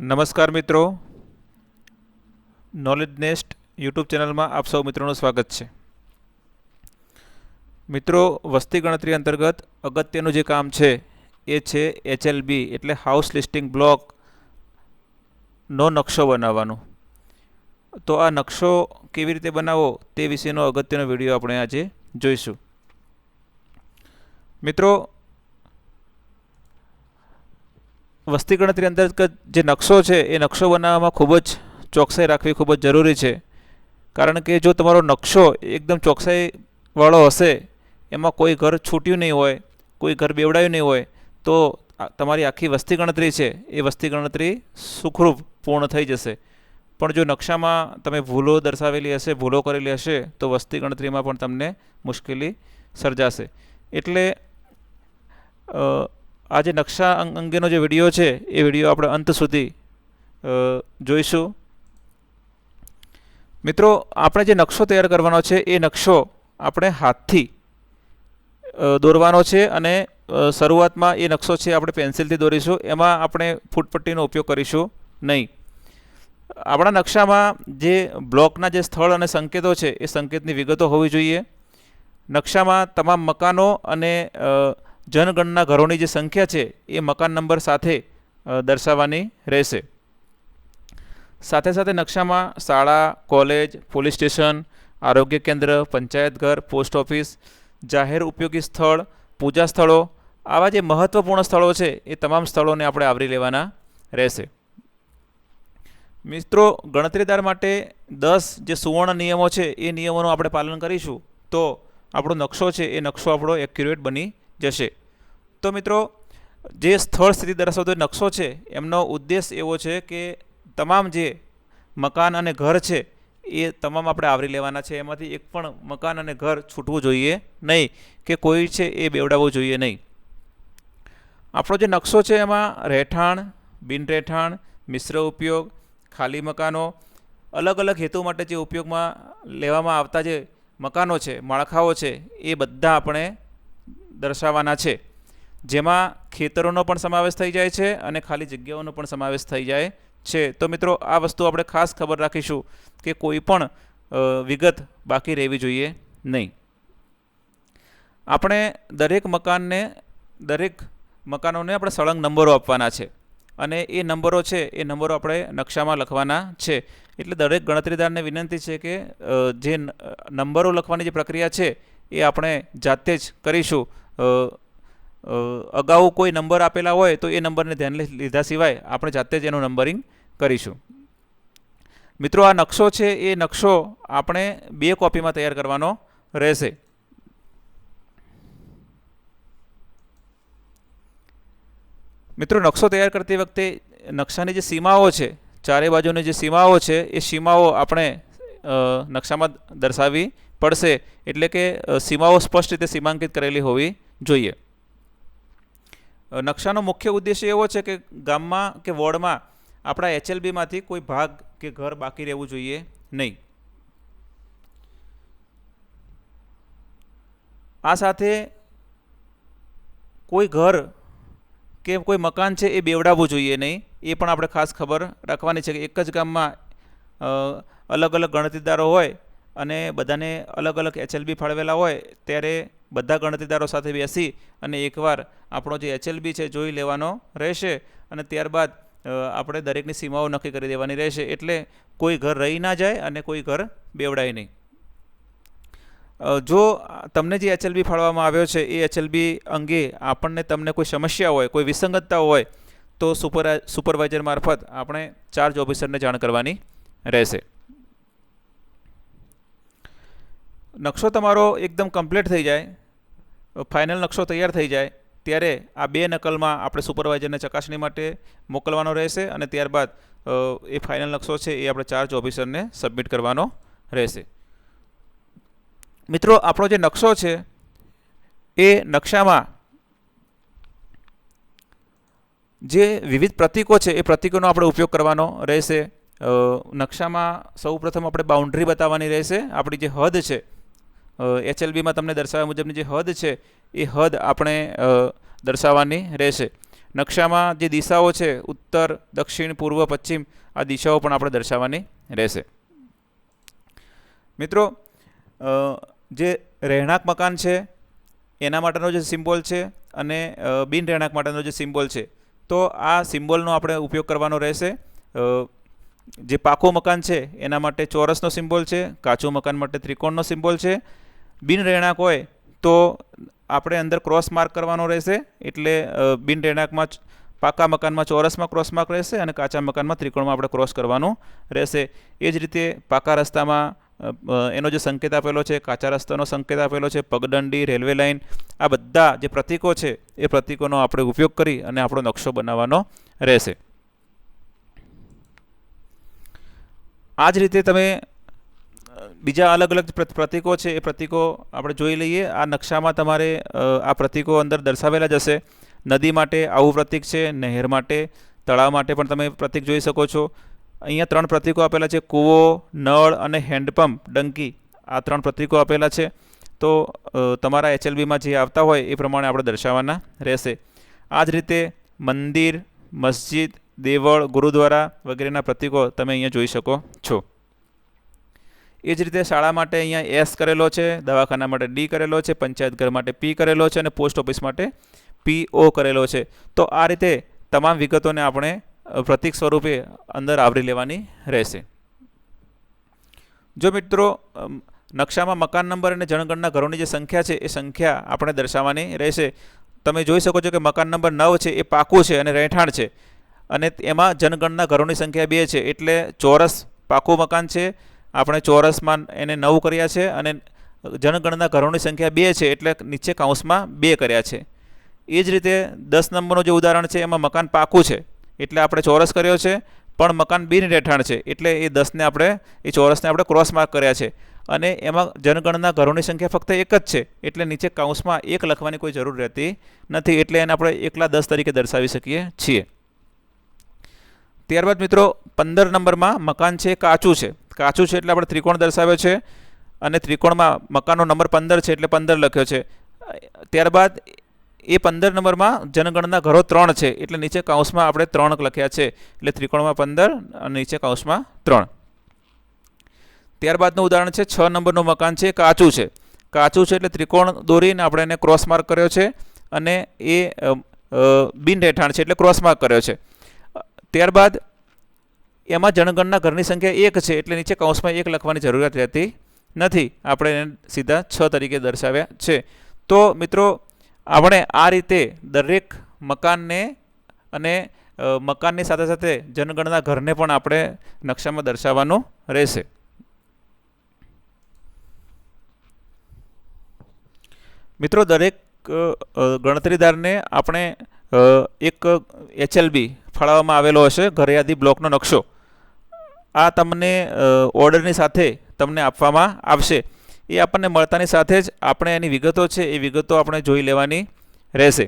નમસ્કાર મિત્રો, knowledge nest YouTube ચેનલમાં આપ સૌ મિત્રોનું સ્વાગત છે. મિત્રો, વસ્તી ગણતરી અંતર્ગત અગત્યનું જે કામ છે એ છે HLB એટલે હાઉસ લિસ્ટિંગ બ્લોકનો નકશો બનાવવાનો. તો આ નકશો કેવી રીતે બનાવવો તે વિશેનો અગત્યનો વિડીયો આપણે આજે જોઈશું. મિત્રો, વસ્તી ગણતરી અંતર્ગત જે નકશો છે એ નકશો બનાવવામાં ખૂબ જ ચોકસાઈ રાખવી ખૂબ જ જરૂરી છે. કારણ કે જો તમારો નકશો એકદમ ચોકસાઈવાળો હશે, એમાં કોઈ ઘર છૂટ્યું નહીં હોય, કોઈ ઘર બેવડાયું નહીં હોય, તો તમારી આખી વસ્તી ગણતરી છે એ વસ્તી ગણતરી સુખરૂપ પૂર્ણ થઈ જશે. પણ જો નકશામાં તમે ભૂલો દર્શાવેલી હશે, ભૂલો કરેલી હશે, તો વસ્તી ગણતરીમાં પણ તમને મુશ્કેલી સર્જાશે. એટલે આ જે નકશા અંગેનો જે વિડીયો છે એ વિડીયો આપણે અંત સુધી જોઈશું. મિત્રો, આપણે જે નકશો તૈયાર કરવાનો છે એ નકશો આપણે હાથથી દોરવાનો છે અને શરૂઆતમાં એ નકશો છે આપણે પેન્સિલથી દોરીશું. એમાં આપણે ફૂટપટ્ટીનો ઉપયોગ કરીશું નહીં. આપણા નકશામાં જે બ્લોકના જે સ્થળ અને સંકેતો છે એ સંકેતની વિગતો હોવી જોઈએ. નકશામાં તમામ મકાનો અને જનગણના ઘરોની જે સંખ્યા છે એ મકાન નંબર સાથે દર્શાવવાની રહેશે. સાથે સાથે નકશામાં શાળા, કોલેજ, પોલીસ સ્ટેશન, આરોગ્ય કેન્દ્ર, પંચાયત ઘર, પોસ્ટ ઓફિસ, જાહેર ઉપયોગી સ્થળ, પૂજા સ્થળો, આવા જે મહત્ત્વપૂર્ણ સ્થળો છે એ તમામ સ્થળોને આપણે આવરી લેવાના રહેશે. મિત્રો, ગણતરીદાર માટે 10 જે સુવર્ણ નિયમો છે એ નિયમોનું આપણે પાલન કરીશું તો આપણો નકશો છે એ નકશો આપણો એક્યુરેટ બની જશે. તો મિત્રો, જે સ્થળ સ્થિતિ દર્શાવતો નકશો છે એમનો ઉદ્દેશ એવો છે કે તમામ જે મકાન અને ઘર છે એ તમામ આપણે આવરી લેવાના છે. એમાંથી એક પણ મકાન અને ઘર છૂટવું જોઈએ નહીં કે કોઈ છે એ બેવડાવવું જોઈએ નહીં. આપણો જે નકશો છે એમાં રહેઠાણ, બિન રહેઠાણ, મિશ્ર ઉપયોગ, ખાલી મકાનો, અલગ અલગ હેતુ માટે જે ઉપયોગમાં લેવામાં આવતા જે મકાનો છે, માળખાઓ છે, એ બધા આપણે દર્શાવવાના છે. જેમાં ખેતરોનો પણ સમાવેશ થઈ જાય છે અને ખાલી જગ્યાઓનો પણ સમાવેશ થઈ જાય છે. તો મિત્રો, આ વસ્તુ આપણે ખાસ ખબર રાખીશું કે કોઈ પણ વિગત બાકી રહેવી જોઈએ નહીં. આપણે દરેક મકાનોને આપણે સળંગ નંબરો આપવાના છે અને એ નંબરો છે એ નંબરો આપણે નકશામાં લખવાના છે. એટલે દરેક ગણતરીદારને વિનંતી છે કે જે નંબરો લખવાની જે પ્રક્રિયા છે એ આપણે જાતે જ કરીશું. અગાઉ કોઈ નંબર આપેલા હોય તો એ નંબરને ધ્યાને લીધા સિવાય આપણે જાતે જ એનું નંબરિંગ કરીશું. મિત્રો, આ નકશો છે એ નકશો આપણે 2 કોપીમાં તૈયાર કરવાનો રહેશે. મિત્રો, નકશો તૈયાર કરતી વખતે નકશાની જે સીમાઓ છે, ચારે બાજુની જે સીમાઓ છે એ સીમાઓ આપણે નકશામાં દર્શાવવી પડશે. એટલે કે સીમાઓ સ્પષ્ટ રીતે સીમાંકિત કરેલી હોવી જોઈએ. નકશાનો મુખ્ય ઉદ્દેશ્ય એવો છે કે ગામમાં કે વોર્ડમાં આપણા HLBમાંથી કોઈ ભાગ કે ઘર બાકી રહેવું જોઈએ નહીં. આ સાથે કોઈ ઘર કે કોઈ મકાન છે એ બેવડાવવું જોઈએ નહીં. એ પણ આપણે ખાસ ખબર રાખવાની છે કે એક જ ગામમાં અલગ અલગ ગણતરીદારો હોય અને બધાને અલગ અલગ HLB ફાળવેલા હોય ત્યારે બધા ગણતરીદારો સાથે બેસી અને એકવાર આપણો જે HLB છે જોઈ લેવાનો રહેશે અને ત્યારબાદ આપણે દરેકની સીમાઓ નક્કી કરી દેવાની રહેશે. એટલે કોઈ ઘર રહી ના જાય અને કોઈ ઘર બેવડાય નહીં. જો તમને જે HLB ફાળવવામાં આવ્યો છે એ HLB અંગે તમને કોઈ સમસ્યા હોય, કોઈ વિસંગતતા હોય તો સુપરવાઇઝર મારફત આપણે ચાર્જ ઓફિસરને જાણ કરવાની રહેશે. નકશો તમારો એકદમ કમ્પ્લીટ થઈ જાય, ફાઇનલ નકશો તૈયાર થઈ જાય ત્યારે આ 2 નકલમાં આપણે સુપરવાઇઝરને ચકાસણી માટે મોકલવાનો રહેશે અને ત્યારબાદ એ ફાઇનલ નકશો છે એ આપણે ચાર્જ ઓફિસરને સબમિટ કરવાનો રહેશે. મિત્રો, આપણો જે નકશો છે એ નકશામાં જે વિવિધ પ્રતીકો છે એ પ્રતીકોનો આપણે ઉપયોગ કરવાનો રહેશે. નકશામાં સૌપ્રથમ આપણે બાઉન્ડ્રી બતાવવાની રહેશે. આપણી જે હદ છે HLBમાં તમને દર્શાવ્યા મુજબની જે હદ છે એ હદ આપણે દર્શાવવાની રહેશે. નકશામાં જે દિશાઓ છે ઉત્તર, દક્ષિણ, પૂર્વ, પશ્ચિમ આ દિશાઓ પણ આપણે દર્શાવવાની રહેશે. મિત્રો જે રહેણાંક મકાન છે એના માટેનો જે સિમ્બોલ છે અને બિન રહેણાંક માટેનો જે સિમ્બોલ છે, તો આ સિમ્બોલનો આપણે ઉપયોગ કરવાનો રહેશે. જે પાકું મકાન છે એના માટે ચોરસનો સિમ્બોલ છે, કાચું મકાન માટે ત્રિકોણનો સિમ્બોલ છે. બિન રહેણાંક હોય તો આપણે અંદર ક્રોસ માર્ક કરવાનો રહેશે, એટલે બિન રહેણાંકમાં પાકા મકાનમાં ચોરસમાં ક્રોસ માર્ક રહેશે અને કાચા મકાનમાં ત્રિકોણમાં આપણે ક્રોસ કરવાનું રહેશે. એ જ રીતે પાકા રસ્તામાં એનો જે સંકેત આપેલો છે, કાચા રસ્તાનો સંકેત આપેલો છે, પગદંડી, રેલવે લાઇન, આ બધા જે પ્રતીકો છે એ પ્રતીકોનો આપણે ઉપયોગ કરી અને આપણો નકશો બનાવવાનો રહેશે. આ જ રીતે તમે બીજા અલગ અલગ પ્રતીકો છે એ પ્રતીકો આપણે જોઈ લઈએ. આ નકશામાં તમારે આ પ્રતીકો અંદર દર્શાવેલા જ હશે. નદી માટે આવું પ્રતીક છે, નહેર માટે, તળાવ માટે પણ તમે પ્રતીક જોઈ શકો છો. અહીંયા 3 પ્રતીકો આપેલા છે, કૂવો, નળ અને હેન્ડપંપ, ડંકી, આ 3 પ્રતીકો આપેલા છે. તો તમારા HLBમાં જે આવતા હોય એ પ્રમાણે આપણે દર્શાવવાના રહેશે. આ જ રીતે મંદિર, મસ્જિદ, દેવળ, ગુરુદ્વારા વગેરેના પ્રતીકો તમે અહીંયા જોઈ શકો છો. એ જ રીતે શાળા માટે અહીંયા S કરેલો છે, દવાખાના માટે D કરેલો છે, પંચાયત ઘર માટે P કરેલો છે અને પોસ્ટ ઓફિસ માટે PO કરેલો છે. તો આ રીતે તમામ વિગતોને આપણે પ્રતીક સ્વરૂપે અંદર આવરી લેવાની રહેશે. જો મિત્રો નકશામાં મકાન નંબર અને જનગણના ઘરોની જે સંખ્યા છે એ સંખ્યા આપણે દર્શાવવાની રહેશે. તમે જોઈ શકો છો કે મકાન નંબર 9 છે એ પાકું છે અને રહેઠાણ છે, અને એમાં જનગણના ઘરોની સંખ્યા 2 છે, એટલે ચોરસ પાકું મકાન છે, આપણે ચોરસમાં એને 9 કર્યા છે અને જનગણના ઘરોની સંખ્યા 2 છે એટલે નીચે કૌંસમાં 2 કર્યા છે. એ જ રીતે 10 નંબરનું જે ઉદાહરણ છે એમાં મકાન પાકું છે એટલે આપણે ચોરસ કર્યો છે, પણ મકાન બિન રહેઠાણ છે એટલે એ 10ને આપણે એ ચોરસને આપણે ક્રોસ માર્ક કર્યા છે, અને એમાં જનગણના ઘરોની સંખ્યા ફક્ત 1 જ છે એટલે નીચે કૌંસમાં 1 લખવાની કોઈ જરૂર રહેતી નથી, એટલે એને આપણે એકલા 10 તરીકે દર્શાવી શકીએ છીએ. ત્યારબાદ મિત્રો 15 નંબરમાં મકાન છે કાચું છે. કાચું છે એટલે આપણે ત્રિકોણ દર્શાવ્યો છે અને ત્રિકોણમાં મકાનનો નંબર 15 છે એટલે 15 લખ્યો છે. ત્યારબાદ એ 15 નંબરમાં જનગણના ઘરો 3 છે એટલે નીચે કૌંસમાં આપણે 3 લખ્યા છે, એટલે ત્રિકોણમાં 15 અને નીચે કૌંસમાં 3. ત્યારબાદનું ઉદાહરણ છે 6 નંબરનું મકાન છે, કાચું છે. કાચું છે એટલે ત્રિકોણ દોરીને આપણે એને ક્રોસ માર્ક કર્યો છે અને એ બિન રહેઠાણ છે એટલે ક્રોસ માર્ક કર્યો છે. ત્યારબાદ એમાં જનગણના ઘરની સંખ્યા 1 છે એટલે નીચે કૌંસમાં 1 લખવાની જરૂરિયાત રહેતી નથી, આપણે એને સીધા 6 તરીકે દર્શાવ્યા છે. તો મિત્રો આપણે આ રીતે દરેક મકાનને અને મકાનની સાથે સાથે જનગણના ઘરને પણ આપણે નકશામાં દર્શાવવાનું રહેશે. મિત્રો દરેક ગણતરીદારને આપણે એક HLB ફાળવવામાં આવેલો હશે, ઘર યાદી બ્લોકનો નકશો. આ તમને ઓર્ડરની સાથે તમને આપવામાં આવશે. એ આપણને મળતાની સાથે જ આપણે એની વિગતો છે એ વિગતો આપણે જોઈ લેવાની રહેશે.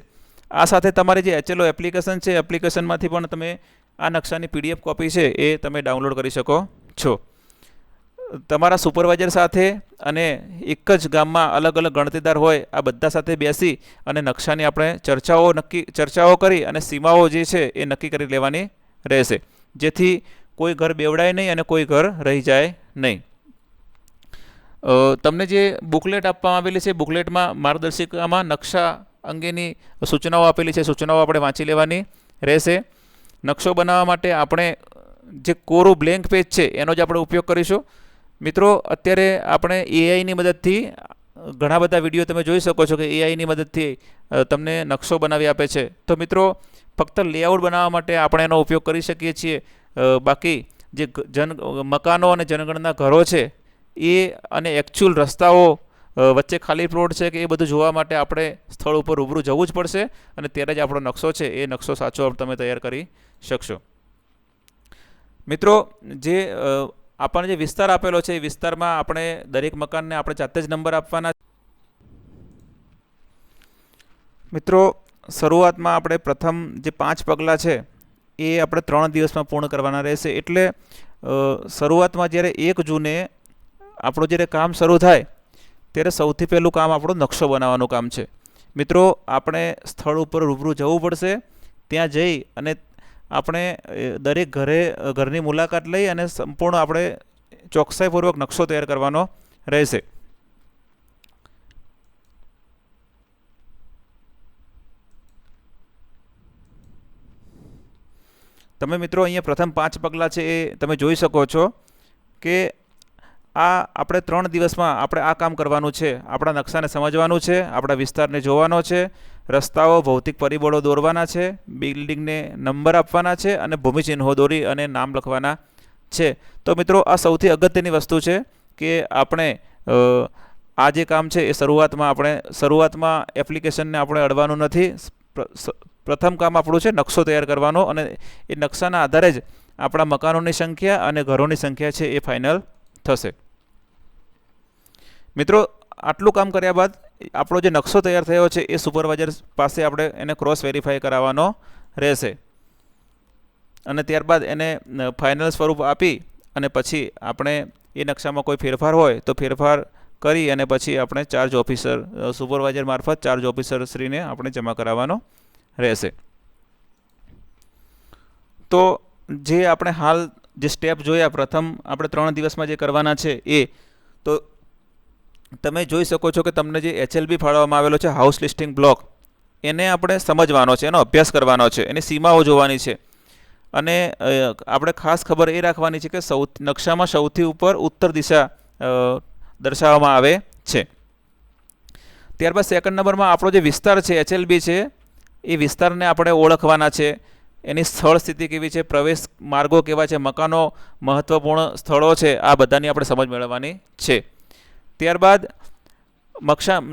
આ સાથે તમારી જે HLO એપ્લિકેશન છે, એપ્લિકેશનમાંથી પણ તમે આ નકશાની PDF કોપી છે એ તમે ડાઉનલોડ કરી શકો છો. તમારા સુપરવાઇઝર સાથે અને એક જ ગામમાં અલગ અલગ ગણતરીદાર હોય આ બધા સાથે બેસી અને નકશાની આપણે ચર્ચાઓ કરી અને સીમાઓ જે છે એ નક્કી કરી લેવાની રહેશે, જેથી કોઈ ઘર બેવડાય નહીં અને કોઈ ઘર રહી જાય નહીં. તમને જે બુકલેટ આપવામાં આવેલી છે, બુકલેટમાં માર્ગદર્શિકામાં નકશા અંગેની સૂચનાઓ આપેલી છે, સૂચનાઓ આપણે વાંચી લેવાની રહેશે. નકશો બનાવવા માટે આપણે જે કોરું બ્લેન્ક પેજ છે એનો જ આપણે ઉપયોગ કરીશું. મિત્રો અત્યારે આપણે AIની મદદથી ઘણા બધા વિડીયો તમે જોઈ શકો છો કે AIની મદદથી તમને નકશો બનાવી આપે છે. તો મિત્રો ફક્ત લેઆઉટ બનાવવા માટે આપણે એનો ઉપયોગ કરી શકીએ છીએ, બાકી જે મકાનો અને જનગણના ઘરો છે એ અને એકચ્યુઅલ રસ્તાઓ, વચ્ચે ખાલી પ્લોટ છે કે એ બધું જોવા માટે આપણે સ્થળ ઉપર રૂબરૂ જવું જ પડશે, અને ત્યારે જ આપણો નકશો છે એ નકશો સાચો તમે તૈયાર કરી શકશો. મિત્રો જે આપણને જે વિસ્તાર આપેલો છે એ વિસ્તારમાં આપણે દરેક મકાનને આપણે જાતે જ નંબર આપવાના. મિત્રો શરૂઆતમાં આપણે પ્રથમ જે 5 પગલાં છે એ આપણે 3 દિવસમાં પૂર્ણ કરવાના રહેશે, એટલે શરૂઆતમાં જ્યારે 1 જૂને આપણું જ્યારે કામ શરૂ થાય ત્યારે સૌથી પહેલું કામ આપણું નકશો બનાવવાનું કામ છે. મિત્રો આપણે સ્થળ ઉપર રૂબરૂ જવું પડશે, ત્યાં જઈ અને આપણે દરેક ઘરની મુલાકાત લઈ અને સંપૂર્ણ આપણે ચોકસાઈપૂર્વક નકશો તૈયાર કરવાનો રહેશે. તમે મિત્રો અહીંયા પ્રથમ 5 પગલાં છે એ તમે જોઈ શકો છો કે આપણે 3 દિવસમાં આપણે આ કામ કરવાનું છે. આપણા નકશાને સમજવાનું છે, આપણા વિસ્તારને જોવાનો છે, રસ્તાઓ ભૌતિક પરિબળો દોરવાના છે, બિલ્ડિંગને નંબર આપવાના છે અને ભૂમિચિહ્નો દોરી અને નામ લખવાના છે. તો મિત્રો આ સૌથી અગત્યની વસ્તુ છે કે આપણે આ જે કામ છે એ શરૂઆતમાં એપ્લિકેશનને આપણે અડવાનું નથી. પ્રથમ કામ આપણું છે નકશો તૈયાર કરવાનો અને એ નકશાના આધારે જ આપણા મકાનોની સંખ્યા અને ઘરોની સંખ્યા છે એ ફાઇનલ થશે. મિત્રો આટલું કામ કર્યા બાદ આપણો જે નકશો તૈયાર થયો છે એ સુપરવાઇઝર પાસે આપણે એને ક્રોસ વેરીફાઈ કરાવવાનો રહેશે અને ત્યારબાદ એને ફાઇનલ સ્વરૂપ આપી અને પછી આપણે એ નકશામાં કોઈ ફેરફાર હોય તો ફેરફાર કરી અને પછી આપણે ચાર્જ ઓફિસર સુપરવાઇઝર મારફત ચાર્જ ઓફિસર શ્રીને આપણે જમા કરાવવાનો રહેશે. તો જે આપણે હાલ જે સ્ટેપ જોયા પ્રથમ આપણે 3 દિવસમાં જે કરવાના છે એ તો તમે જોઈ શકો છો કે તમને જે HLB ફાળવવામાં આવેલો છે હાઉસ લિસ્ટિંગ બ્લોક એને આપણે સમજવાનો છે, એનો અભ્યાસ કરવાનો છે, એની સીમાઓ જોવાની છે અને આપણે ખાસ ખબર એ રાખવાની છે કે નકશામાં સૌથી ઉપર ઉત્તર દિશા દર્શાવવામાં આવે છે. ત્યારબાદ સેકન્ડ નંબરમાં આપણો જે વિસ્તાર છે HLB છે એ વિસ્તારને આપણે ઓળખવાના છે. એની સ્થળ સ્થિતિ કેવી છે, પ્રવેશ માર્ગો કેવા છે, મકાનો મહત્ત્વપૂર્ણ સ્થળો છે, આ બધાની આપણે સમજ મેળવવાની છે. ત્યારબાદ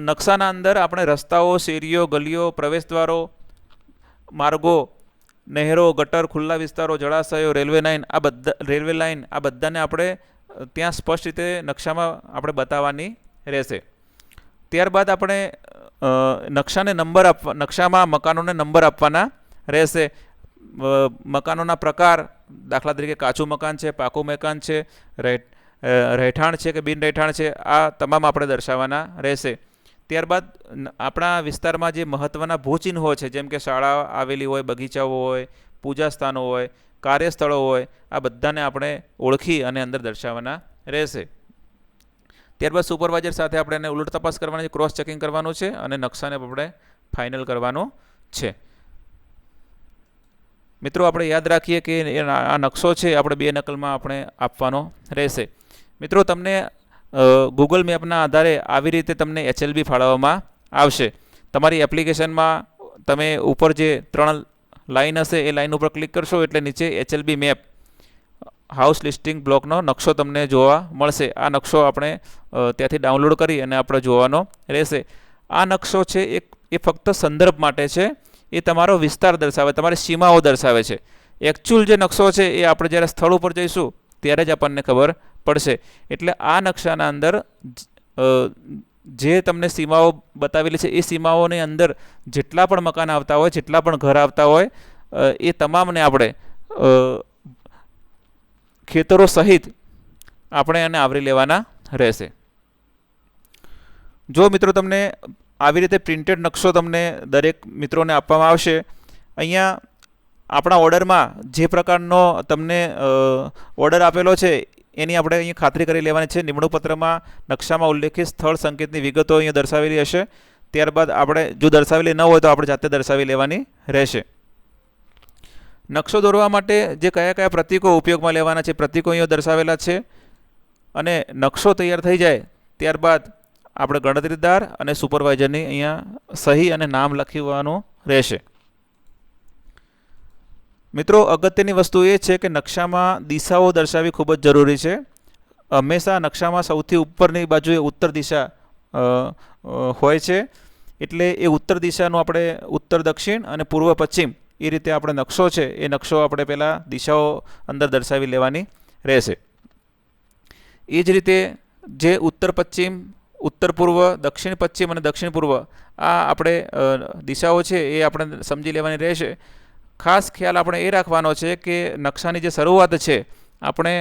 નકશાના અંદર આપણે રસ્તાઓ, શેરીઓ, ગલીઓ, પ્રવેશદ્વારો, માર્ગો, નહેરો, ગટર, ખુલ્લા વિસ્તારો, જળાશયો, રેલવે લાઇન આ બધાને આપણે ત્યાં સ્પષ્ટ રીતે નકશામાં આપણે બતાવવાની રહેશે. ત્યારબાદ આપણે નકશામાં મકાનોને નંબર આપવાના રહેશે. મકાનોના પ્રકાર, દાખલા તરીકે કાચું મકાન છે, પાકું મકાન છે, રહેઠાણ છે કે બિન રહેઠાણ છે, આ તમામ આપણે દર્શાવવાના રહેશે. ત્યારબાદ આપણા વિસ્તારમાં જે મહત્ત્વના ભૂચિહ્નો છે જેમ કે શાળા આવેલી હોય, બગીચાઓ હોય, પૂજા સ્થાનો હોય, કાર્યસ્થળો હોય, આ બધાને આપણે ઓળખી અને અંદર દર્શાવવાના રહેશે. ત્યારબાદ સુપરવાઇઝર સાથે આપણે એને ઉલટ તપાસ કરવાની છે, ક્રોસ ચેકિંગ કરવાનું છે અને નકશાને આપણે ફાઇનલ કરવાનો છે. મિત્રો આપણે યાદ રાખીએ કે આ નકશો છે આપણે 2 નકલમાં આપણે આપવાનો રહેશે. મિત્રો તમને ગૂગલ મેપના આધારે આવી રીતે તમને HLB ફાળવવામાં આવશે. તમારી એપ્લિકેશનમાં તમે ઉપર જે 3 લાઇન હશે એ લાઇન ઉપર ક્લિક કરશો એટલે નીચે HLB મેપ હાઉસ લિસ્ટિંગ બ્લોકનો નકશો તમને જોવા મળશે. આ નકશો આપણે ત્યાંથી ડાઉનલોડ કરી અને આપણે જોવાનો રહેશે. આ નકશો છે એ ફક્ત સંદર્ભ માટે છે, એ તમારો વિસ્તાર દર્શાવે, તમારી સીમાઓ દર્શાવે છે. એકચ્યુઅલ જે નકશો છે એ આપણે જ્યારે સ્થળ ઉપર જઈશું ત્યારે જ આપણને ખબર પડશે. એટલે આ નકશાના અંદર જે તમને સીમાઓ બતાવેલી છે એ સીમાઓની અંદર જેટલા પણ મકાન આવતા હોય, જેટલા પણ ઘર આવતા હોય એ તમામને આપણે ખેતરો સહિત આપણે એને આવરી લેવાના રહેશે. જો મિત્રો તમને આવી રીતે પ્રિન્ટેડ નકશો તમને દરેક મિત્રોને આપવામાં આવશે. અહીંયા આપણા ઓર્ડરમાં જે પ્રકારનો તમને ઓર્ડર આપેલો છે એની આપણે અહીંયા ખાતરી કરી લેવાની છે. નિમણૂક પત્રમાં નકશામાં ઉલ્લેખિત સ્થળ સંકેતની વિગતો અહીંયા દર્શાવેલી હશે. ત્યારબાદ આપણે જો દર્શાવેલી ન હોય તો આપણે જાતે દર્શાવી લેવાની રહેશે. નકશો દોરવા માટે જે કયા પ્રતીકો ઉપયોગમાં લેવાના છે પ્રતીકો અહીંયા દર્શાવેલા છે અને નકશો તૈયાર થઈ જાય ત્યારબાદ આપણે ગણતરીદાર અને સુપરવાઇઝરની અહીંયા સહી અને નામ લખવાનું રહેશે. મિત્રો અગત્યની વસ્તુ એ છે કે નકશામાં દિશાઓ દર્શાવવી ખૂબ જ જરૂરી છે. હંમેશા નકશામાં સૌથી ઉપરની બાજુએ ઉત્તર દિશા હોય છે એટલે એ ઉત્તર દિશાનું આપણે ઉત્તર, દક્ષિણ અને પૂર્વ, પશ્ચિમ એ રીતે આપણે નકશો છે એ નકશો આપણે પહેલાં દિશાઓ અંદર દર્શાવી લેવાની રહેશે. એ જ રીતે જે ઉત્તર પશ્ચિમ, ઉત્તર પૂર્વ, દક્ષિણ પશ્ચિમ અને દક્ષિણ પૂર્વ આ આપણે દિશાઓ છે એ આપણે સમજી લેવાની રહેશે. ખાસ ખ્યાલ આપણે એ રાખવાનો છે કે નકશાની જે શરૂઆત છે આપણે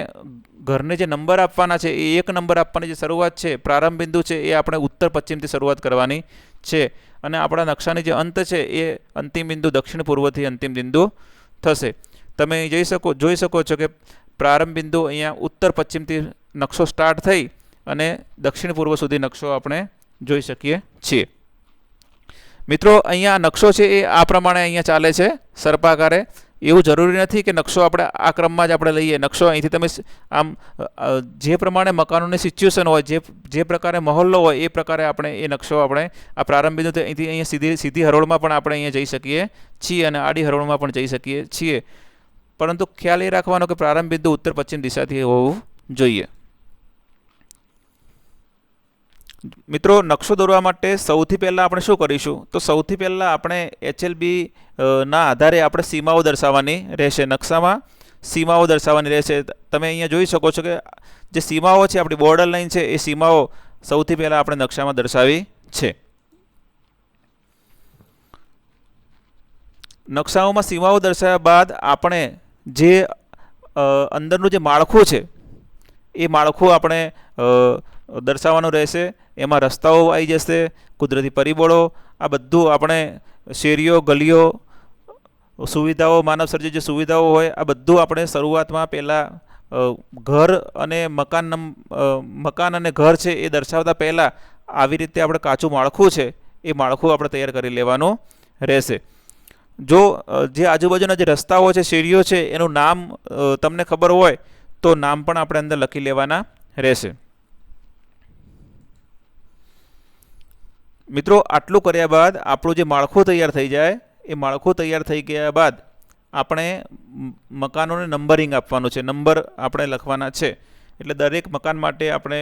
ઘરને જે નંબર આપવાના છે એ એક નંબર આપવાની જે શરૂઆત છે, પ્રારંભ બિંદુ છે, એ આપણે ઉત્તર પશ્ચિમથી શરૂઆત કરવાની છે. અને આપણા નકશાની જે અંત છે એ અંતિમ બિંદુ દક્ષિણ પૂર્વથી અંતિમ બિંદુ થશે. તમે જોઈ શકો છો કે પ્રારંભ બિંદુ અહીંયા ઉત્તર પશ્ચિમથી નકશો સ્ટાર્ટ થઈ અને દક્ષિણ પૂર્વ સુધી નકશો આપણે જોઈ શકીએ છીએ. મિત્રો, અહીંયા નકશો છે એ આ પ્રમાણે અહીંયા ચાલે છે સર્પાકારે. એવું જરૂરી નથી કે નકશો આપણે આ ક્રમમાં જ આપણે લઈએ. નકશો અહીંથી તમે આમ જે પ્રમાણે મકાનોની સિચ્યુએશન હોય, જે પ્રકારે મહોલ્લો હોય એ પ્રકારે આપણે એ નકશો આપણે આ પ્રારંભ બિંદુથી અહીંથી અહીંયા સીધી હરોળમાં પણ આપણે અહીંયા જઈ શકીએ છીએ અને આડી હરોળમાં પણ જઈ શકીએ છીએ. પરંતુ ખ્યાલ એ રાખવાનો કે પ્રારંભ બિંદુ ઉત્તર પશ્ચિમ દિશાથી હોવું જોઈએ. મિત્રો, નકશો દોરવા માટે સૌથી પહેલાં આપણે શું કરીશું? તો સૌથી પહેલાં આપણે HLB ના આધારે આપણે સીમાઓ દર્શાવવાની રહેશે. નકશામાં સીમાઓ દર્શાવવાની રહેશે. તમે અહીંયા જોઈ શકો છો કે જે સીમાઓ છે, આપણી બોર્ડર લાઈન છે, એ સીમાઓ સૌથી પહેલાં આપણે નકશામાં દર્શાવી છે. નકશાઓમાં સીમાઓ દર્શાવ્યા બાદ આપણે જે અંદરનું જે માળખું છે એ માળખું આપણે દર્શાવવાનું રહેશે. એમાં રસ્તાઓ આવી જશે, કુદરતી પરિબળો, આ બધું આપણે શેરીઓ, ગલીઓ, સુવિધાઓ, માનવ સર્જિત જે સુવિધાઓ હોય, આ બધું આપણે શરૂઆતમાં પહેલાં ઘર અને મકાન અને ઘર છે એ દર્શાવતા પહેલાં આવી રીતે આપણે કાચું માળખું છે એ માળખું આપણે તૈયાર કરી લેવાનું રહેશે. જો જે આજુબાજુના જે રસ્તાઓ છે, શેરીઓ છે, એનું નામ તમને ખબર હોય તો નામ પણ આપણે અંદર લખી લેવાના રહેશે. મિત્રો, આટલું કર્યા બાદ આપણું જે માળખું તૈયાર થઈ જાય, એ માળખું તૈયાર થઈ ગયા બાદ આપણે મકાનોને નંબરિંગ આપવાનું છે. નંબર આપણે લખવાના છે. એટલે દરેક મકાન માટે આપણે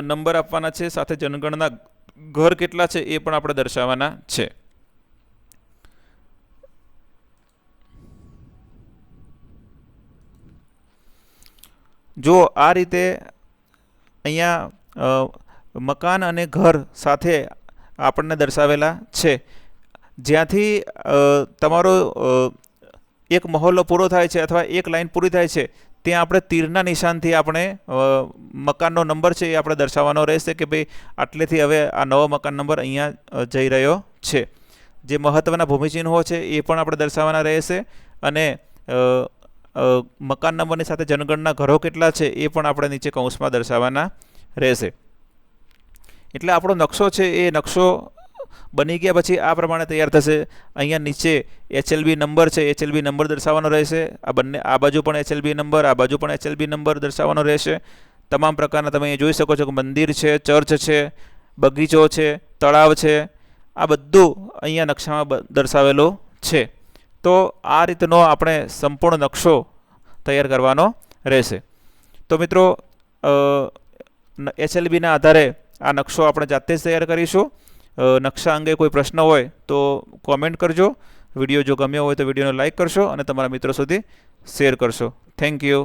નંબર આપવાના છે. સાથે જનગણના ઘર કેટલા છે એ પણ આપણે દર્શાવવાના છે. જો આ રીતે અહીંયા મકાન અને ઘર સાથે આપણને દર્શાવેલા છે. જ્યાંથી તમારો એક મહોલ્લો પૂરો થાય છે અથવા એક લાઈન પૂરી થાય છે, ત્યાં આપણે તીરના નિશાનથી આપણે મકાનનો નંબર છે એ આપણે દર્શાવવાનો રહેશે કે ભાઈ આટલેથી હવે આ નવો મકાન નંબર અહીંયા જઈ રહ્યો છે. જે મહત્ત્વના ભૂમિચિહ્નો છે એ પણ આપણે દર્શાવવાના રહેશે. અને મકાન નંબરની સાથે જનગણના ઘરો કેટલા છે એ પણ આપણે નીચે કૌંસમાં દર્શાવવાના રહેશે. એટલે આપણો નકશો છે એ નકશો બની ગયા પછી આ પ્રમાણે તૈયાર થશે. અહીંયા નીચે HLB નંબર છે, HLB નંબર દર્શાવવાનો રહેશે. આ બાજુ પણ HLB નંબર, આ બાજુ પણ HLB નંબર દર્શાવવાનો રહેશે. તમામ પ્રકારના તમે અહીંયા જોઈ શકો છો કે મંદિર છે, ચર્ચ છે, બગીચો છે, તળાવ છે, આ બધું અહીંયા નકશામાં દર્શાવેલું છે. તો આ રીતનો આપણે સંપૂર્ણ નકશો તૈયાર કરવાનો રહેશે. તો મિત્રો, HLBના આધારે આ નકશો આપણે જાતે જ તૈયાર કરીશું. નકશા અંગે કોઈ પ્રશ્ન હોય તો કોમેન્ટ કરજો. વિડીયો જો ગમ્યો હોય તો વિડીયોને લાઇક કરશો અને તમારા મિત્રો સુધી શેર કરશો. Thank you.